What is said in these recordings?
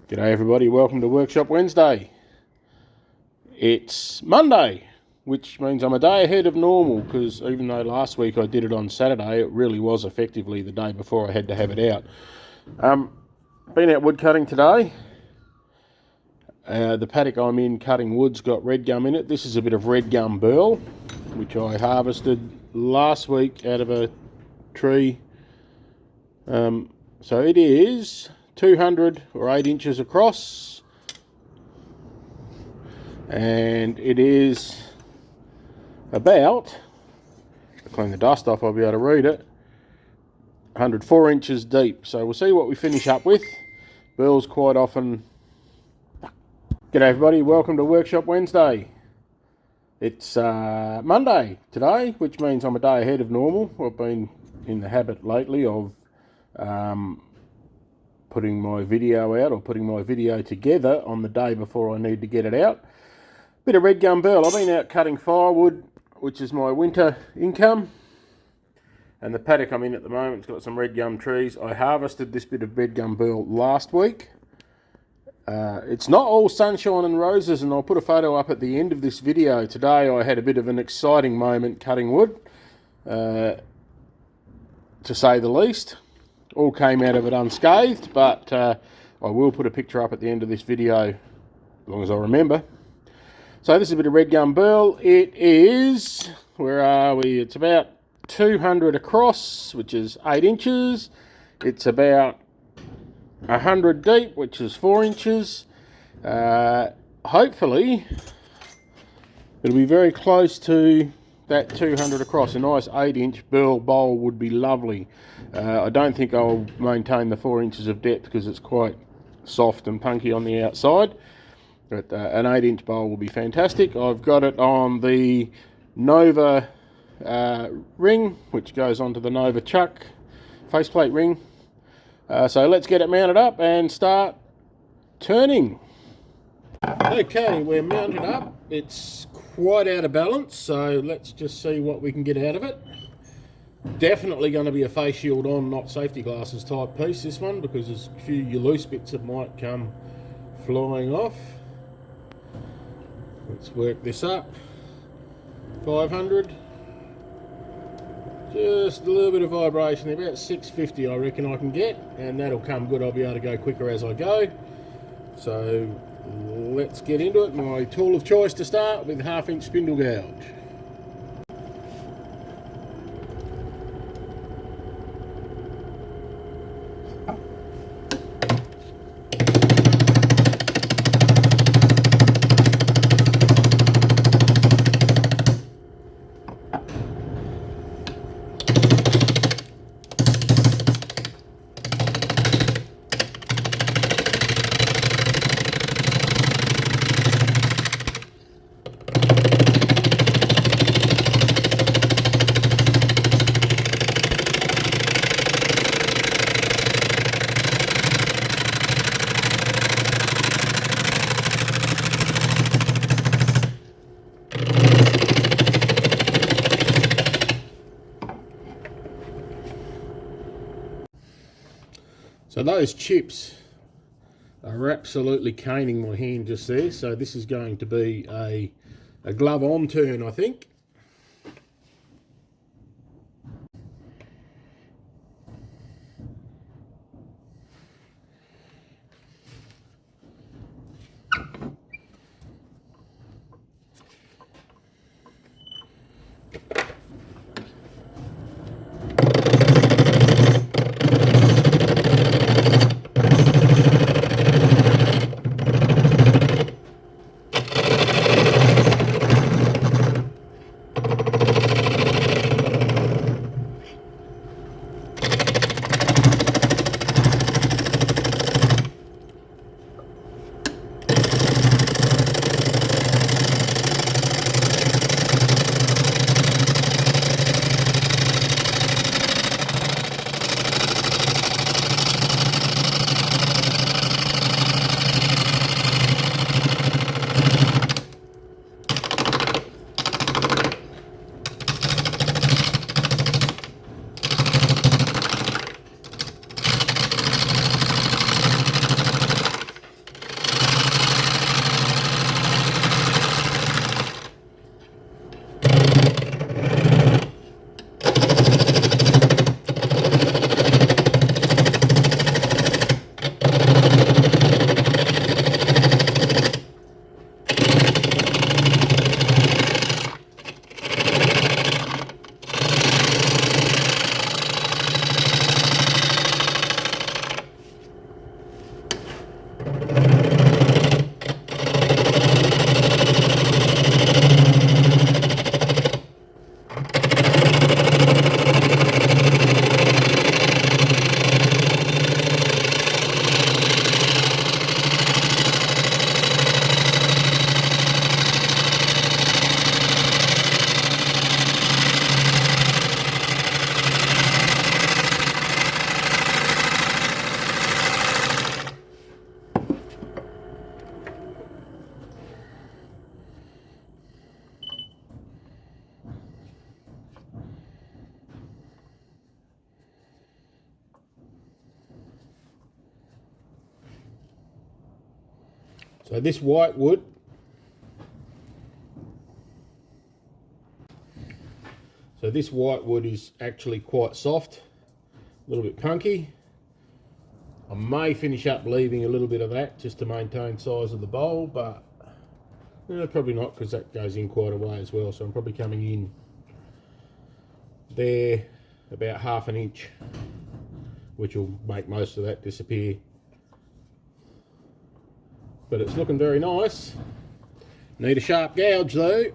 G'day everybody, welcome to Workshop Wednesday. It's Monday, which means I'm a day ahead of normal because even though last week I did it on Saturday, it really was effectively the day before I had to have it out. Been out woodcutting today. The paddock I'm in cutting wood's got red gum in it. This is a bit of Redgum Burl, which I harvested last week out of a tree. So it is 200 or 8 inches across, and it is about, to clean the dust off I'll be able to read it, 104 inches deep. So we'll see what we finish up with. Burls quite often. G'day everybody, welcome to Workshop Wednesday. It's Monday today, which means I'm a day ahead of normal. I've been in the habit lately of putting my video out or putting my video together on the day before I need to get it out. Bit of Redgum Burl. I've been out cutting firewood, which is my winter income. And the paddock I'm in at the moment's got some Redgum trees. I harvested this bit of Redgum Burl last week. It's not all sunshine and roses, and I'll put a photo up at the end of this video. Today I had a bit of an exciting moment cutting wood, to say the least. All came out of it unscathed, but I will put a picture up at the end of this video, as long as I remember. So this is a bit of Redgum Burl. It is, where are we? It's about 200 across, which is 8 inches. It's about 100 deep, which is 4 inches. Hopefully, it'll be very close to that 200 across. A nice 8-inch burl bowl would be lovely. I don't think I'll maintain the 4 inches of depth because it's quite soft and punky on the outside, but an 8-inch bowl will be fantastic. I've got it on the Nova ring, which goes onto the Nova chuck faceplate ring. So let's get it mounted up and start turning. Okay, we're mounted up. It's quite out of balance, so let's just see what we can get out of it. Definitely going to be a face shield on, not safety glasses type piece, this one, because there's a few loose bits that might come flying off. Let's work this up. 500. Just a little bit of vibration, about 650 I reckon I can get, and that'll come good. I'll be able to go quicker as I go. So let's get into it. My tool of choice to start with, 1/2-inch spindle gouge. So those chips are absolutely caning my hand just there. So this is going to be a glove on turn, I think. So this white wood, is actually quite soft, a little bit punky. I may finish up leaving a little bit of that just to maintain size of the bowl, but probably not, because that goes in quite a way as well. So I'm probably coming in there about 1/2 inch, which will make most of that disappear. But it's looking very nice. Need a sharp gouge though.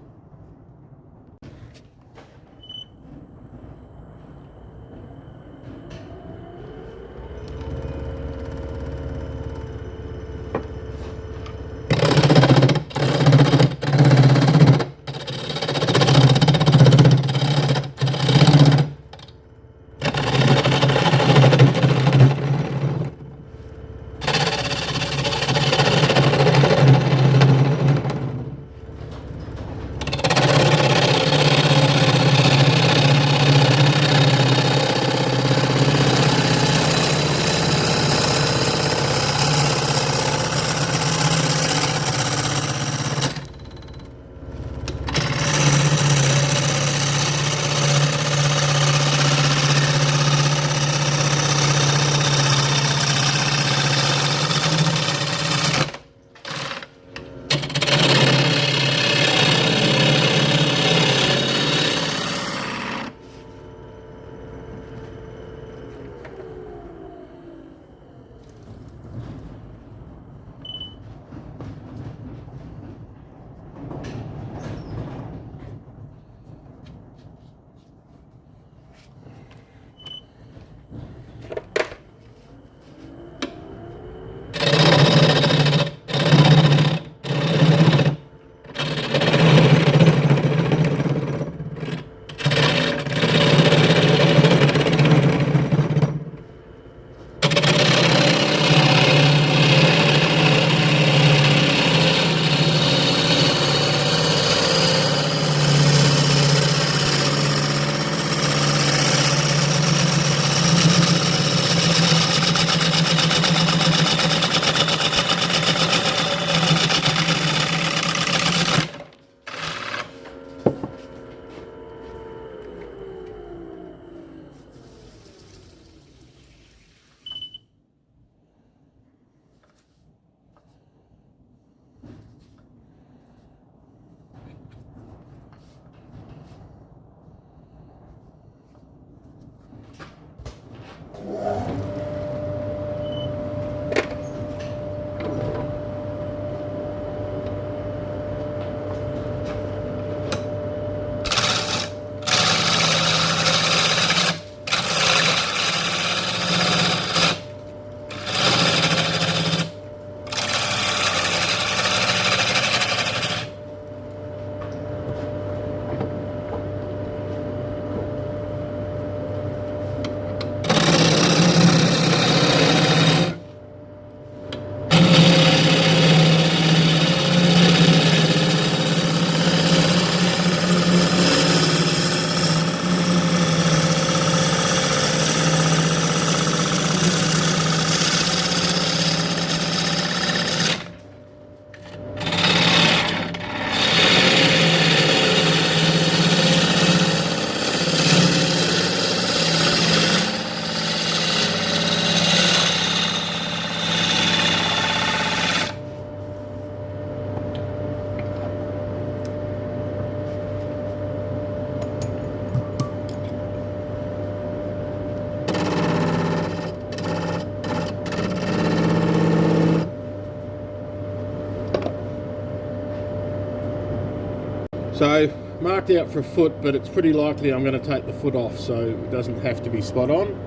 So marked out for a foot, but it's pretty likely I'm going to take the foot off, so it doesn't have to be spot on.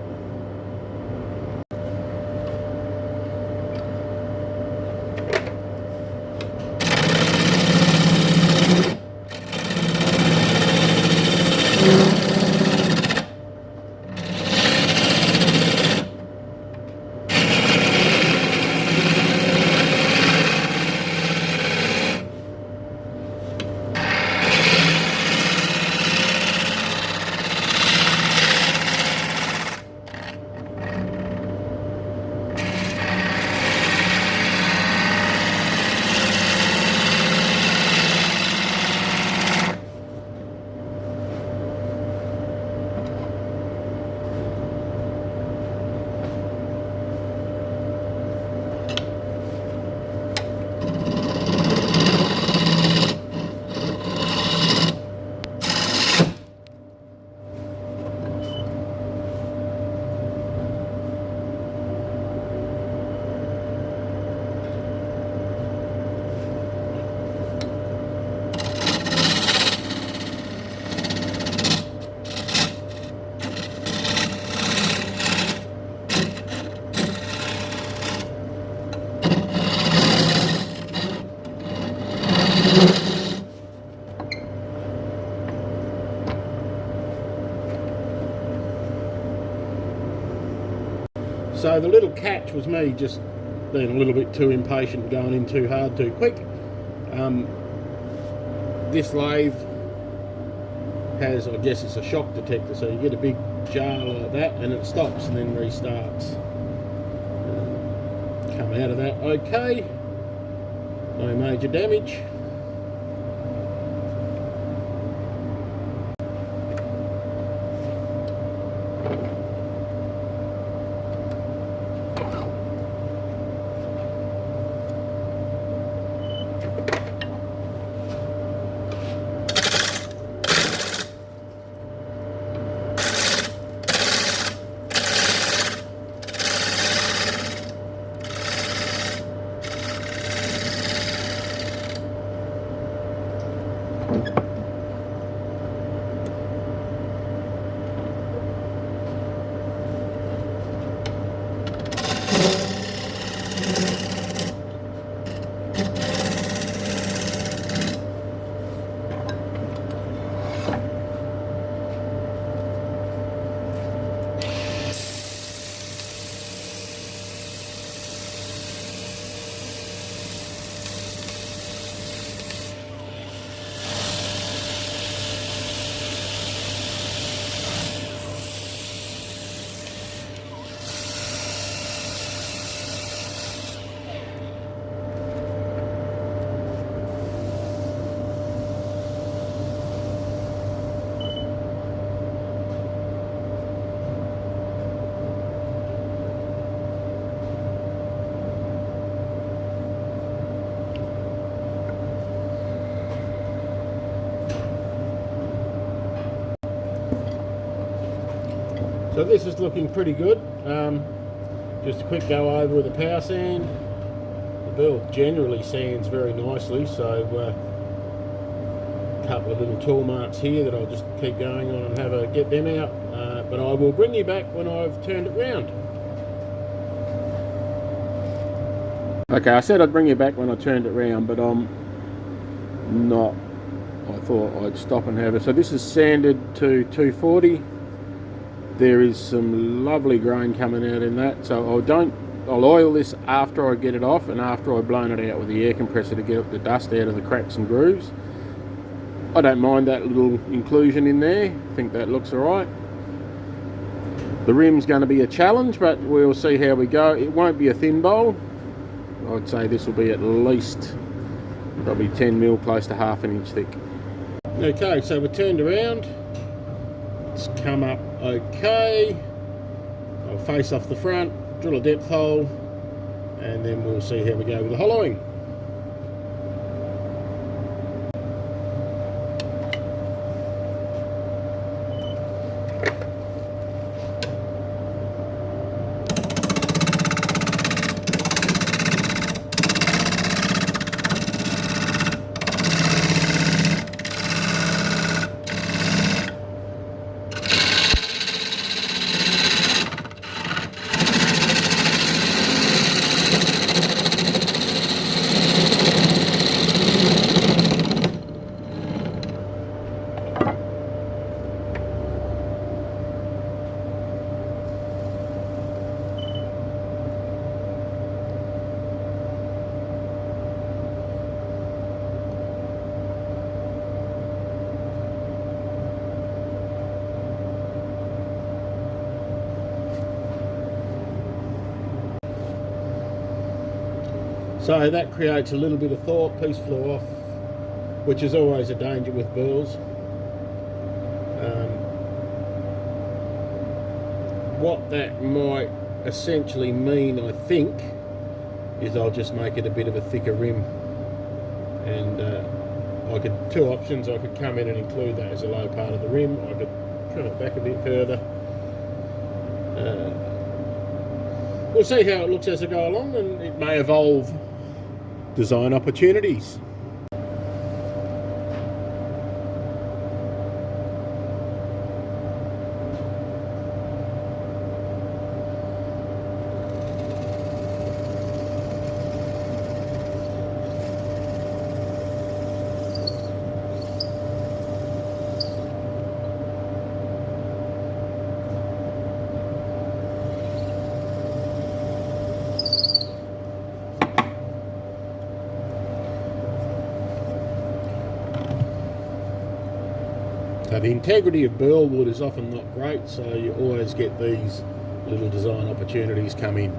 So the little catch was me just being a little bit too impatient, going in too hard too quick. This lathe has, I guess it's a shock detector, so you get a big jar like that and it stops and then restarts. Come out of that okay, no major damage. So this is looking pretty good. Just a quick go over with a power sand. The Burl generally sands very nicely, so a couple of little tool marks here that I'll just keep going on and have a get them out. But I will bring you back when I've turned it round. Okay, I said I'd bring you back when I turned it round, but I'm not. I thought I'd stop and have it. So this is sanded to 240. There is some lovely grain coming out in that, so I'll oil this after I get it off and after I've blown it out with the air compressor to get the dust out of the cracks and grooves. I don't mind that little inclusion in there. I think that looks alright. The rim's going to be a challenge, but we'll see how we go. It won't be a thin bowl. I'd say this will be at least probably 10mm, close to ½ inch thick. Okay, so we're turned around. It's come up okay. I'll face off the front, drill a depth hole, and then we'll see how we go with the hollowing. So that creates a little bit of thaw, piece flew off, which is always a danger with burls. What that might essentially mean, I think, is I'll just make it a bit of a thicker rim, and I could, two options, I could come in and include that as a low part of the rim, I could trim it back a bit further. We'll see how it looks as I go along, and it may evolve design opportunities. So the integrity of burl wood is often not great, so you always get these little design opportunities come in.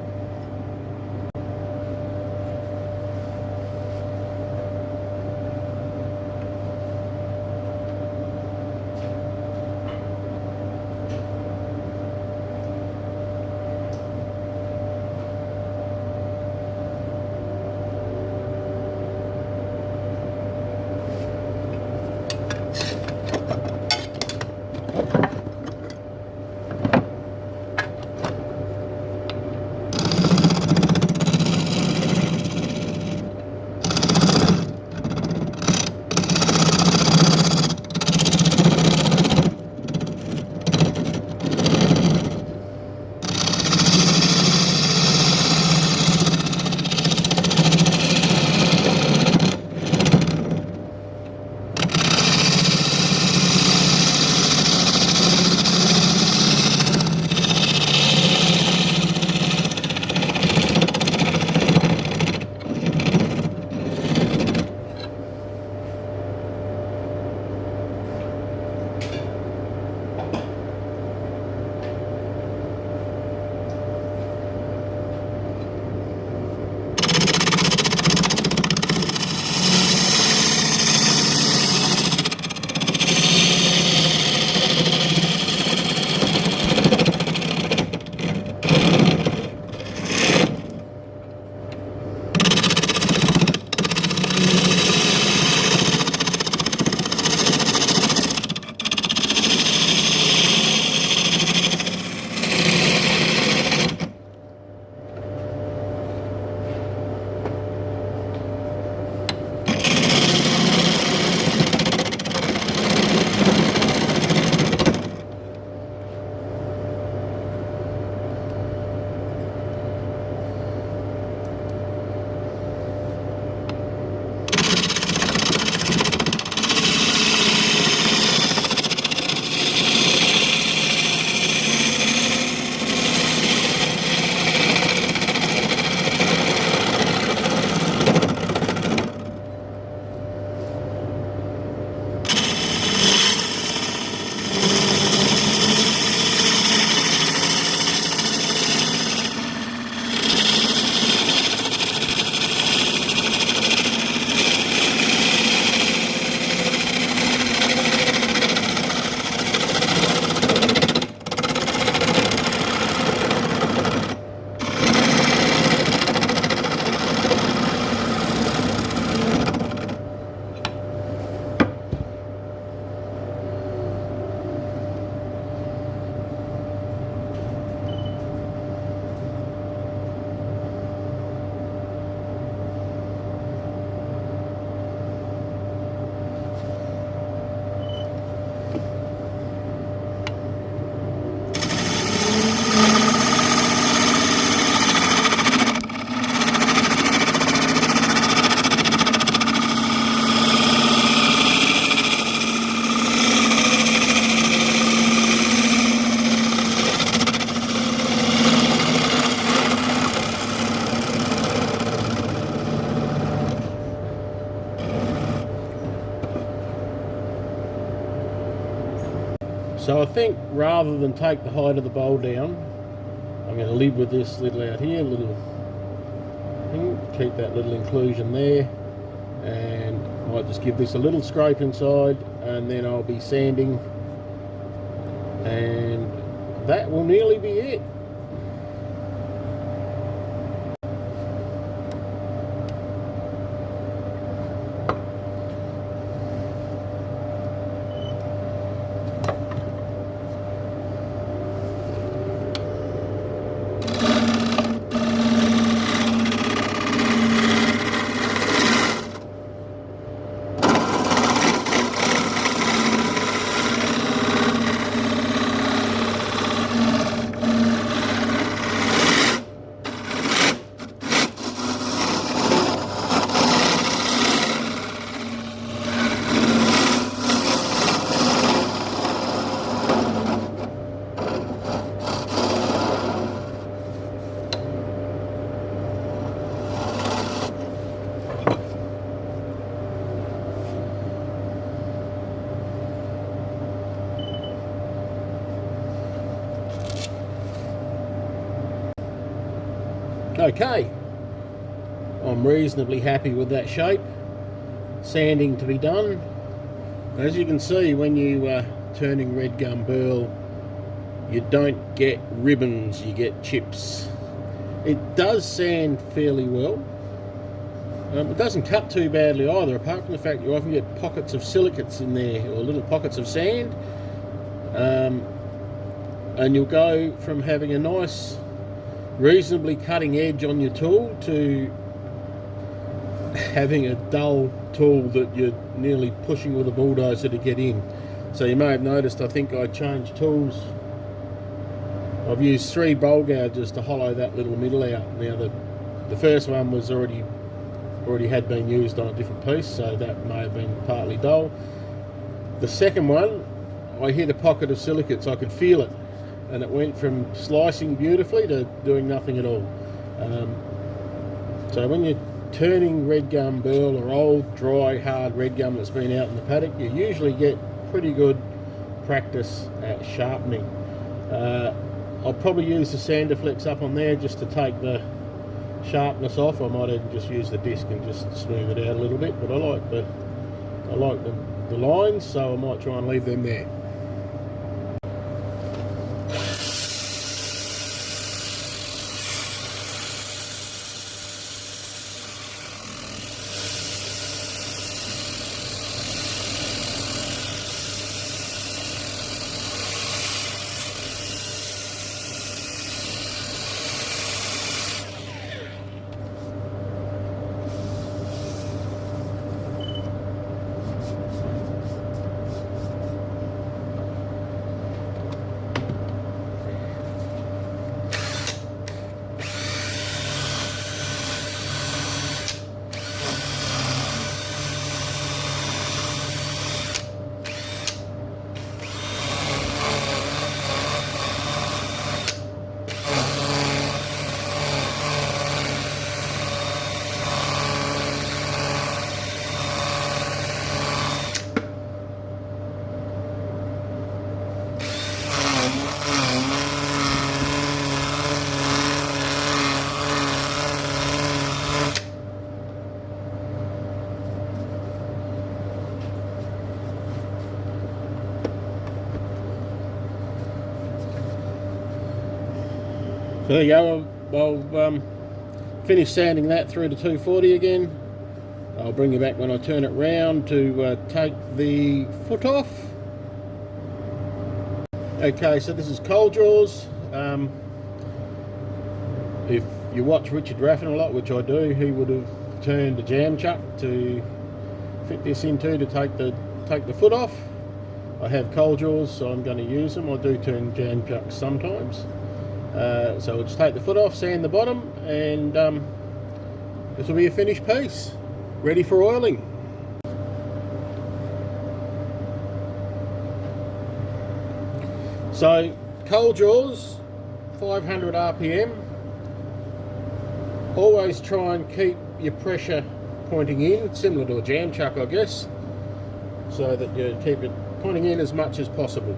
So I think rather than take the height of the bowl down, I'm going to live with this little out here, little thing. keep that little inclusion there, and I might just give this a little scrape inside, and then I'll be sanding, and that will nearly be it. Okay, I'm reasonably happy with that shape. Sanding to be done. As you can see, when you turning Redgum Burl, you don't get ribbons, you get chips. It does sand fairly well. It doesn't cut too badly either, apart from the fact you often get pockets of silicates in there, or little pockets of sand. And you'll go from having a nice, reasonably cutting edge on your tool to having a dull tool that you're nearly pushing with a bulldozer to get in. So you may have noticed, I think I changed tools. I've used 3 bowl gouges to hollow that little middle out. Now the first one was already had been used on a different piece, so that may have been partly dull. The second one, I hit a pocket of silicates, I could feel it, and it went from slicing beautifully to doing nothing at all. So when you're turning Redgum Burl, or old dry hard Redgum that's been out in the paddock, you usually get pretty good practice at sharpening. I'll probably use the sander flex up on there just to take the sharpness off. I might even just use the disc and just smooth it out a little bit, but I like the lines, so I might try and leave them there. So there you go. I'll finish sanding that through to 240 again. I'll bring you back when I turn it round to take the foot off. Okay, so this is cold jaws. If you watch Richard Raffin a lot, which I do, he would have turned a jam chuck to fit this into to take the foot off. I have cold jaws, so I'm going to use them. I do turn jam chucks sometimes. So I'll just take the foot off, sand the bottom, and this will be a finished piece, ready for oiling. So cold jaws, 500 RPM. Always try and keep your pressure pointing in, similar to a jam chuck, I guess, so that you keep it pointing in as much as possible.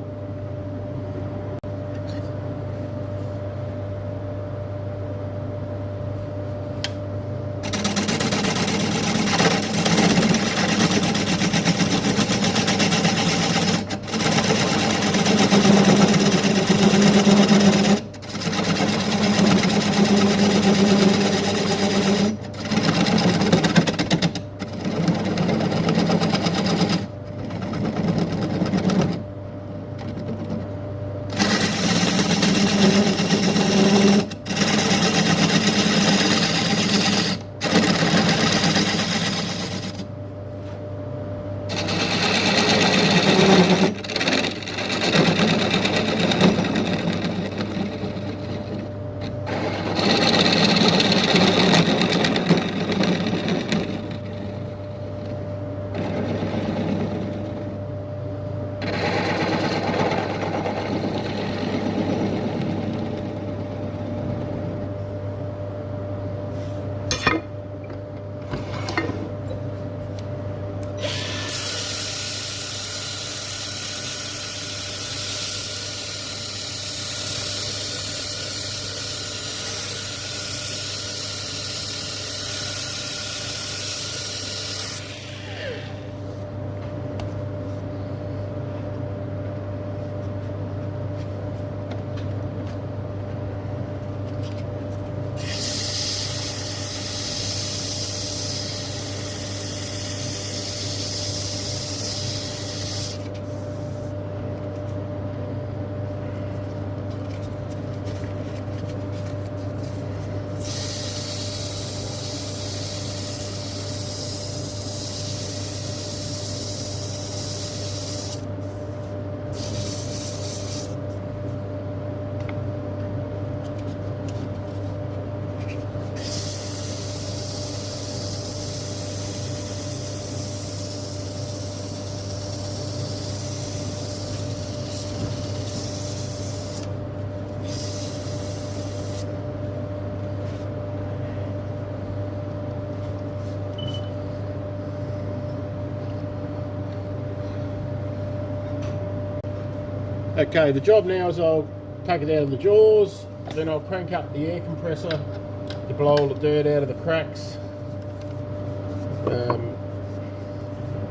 Okay, the job now is I'll take it out of the jaws, then I'll crank up the air compressor to blow all the dirt out of the cracks,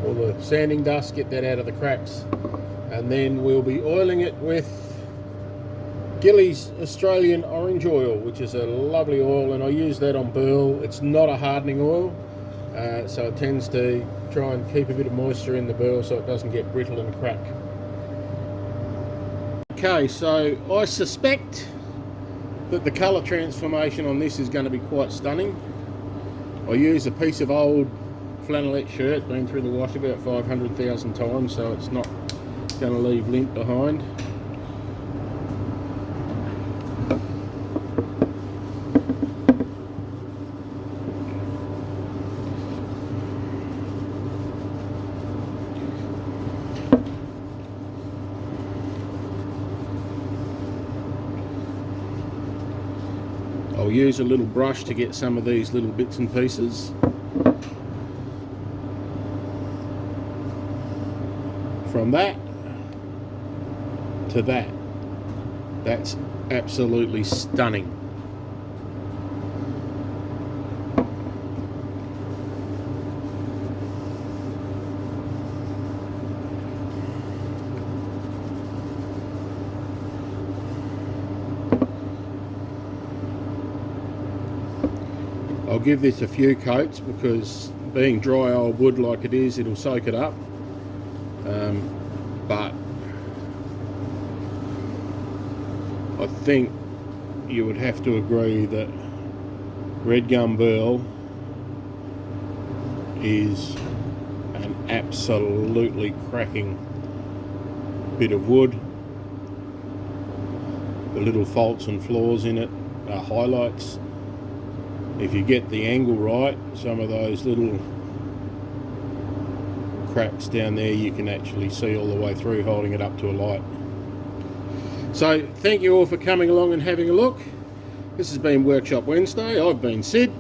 all the sanding dust, get that out of the cracks, and then we'll be oiling it with Gillies Australian orange oil, which is a lovely oil, and I use that on burl. It's not a hardening oil, so it tends to try and keep a bit of moisture in the burl so it doesn't get brittle and crack. Okay, so I suspect that the colour transformation on this is going to be quite stunning. I use a piece of old flannelette shirt, been through the wash about 500,000 times, so it's not going to leave lint behind. I'll use a little brush to get some of these little bits and pieces. From that to that. That's absolutely stunning. I'll give this a few coats because being dry old wood like it is, it'll soak it up. But I think you would have to agree that Redgum Burl is an absolutely cracking bit of wood. The little faults and flaws in it are highlights. If you get the angle right, some of those little cracks down there you can actually see all the way through holding it up to a light. So thank you all for coming along and having a look. This has been Workshop Wednesday. I've been Sid.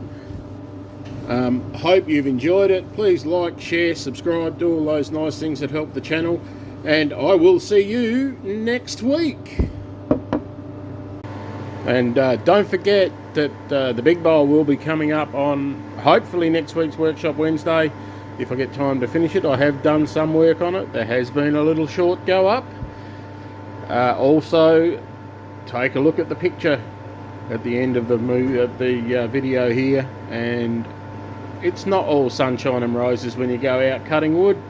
Hope you've enjoyed it. Please like, share, subscribe, do all those nice things that help the channel, and I will see you next week. And don't forget that the big bowl will be coming up on hopefully next week's Workshop Wednesday, if I get time to finish it. I have done some work on it. There has been a little short go up. Also, take a look at the picture at the end of the video here, and it's not all sunshine and roses when you go out cutting wood.